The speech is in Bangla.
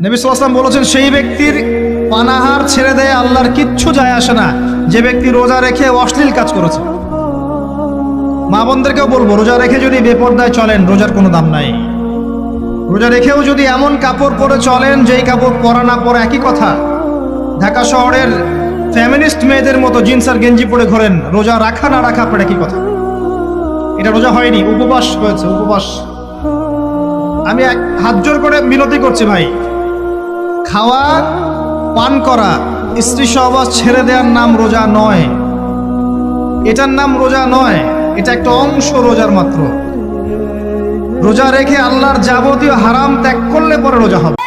নবী সাল্লাল্লাহু আলাইহি ওয়াসাল্লাম বলেছেন, সেই ব্যক্তির পানাহার ছেড়ে দেয় আল্লাহর কিচ্ছু যায় আসে না, যে ব্যক্তি রোজা রেখে অশ্লীল কাজ করেছে। মা বোনদেরকেও বলবো, রোজা রেখে যদি বেপরদায় চলেন, রোজার কোনো দাম নাই। রোজা রেখেও যদি এমন কাপড় পরে চলেন যেই কাপড় পরা না পরা একই কথা, ঢাকা শহরের ফ্যামিনিস্ট মেয়েদের মতো জিন্স আর গেঞ্জি পরে ঘোরেন, রোজা রাখা না রাখা আপনার একই কথা। এটা রোজা হয়নি, উপবাস হয়েছে, উপবাস। আমি হাত জোর করে মিনতি করছি ভাই, খাওয়া পান করা, স্ত্রী সহবাস ছেড়ে দেওয়ার নাম রোজা নয়, এটার নাম রোজা নয়, এটা একটা অংশ রোজার মাত্র। রোজা রেখে আল্লাহর যাবতীয় হারাম ত্যাগ করলে পরে রোজা হবে।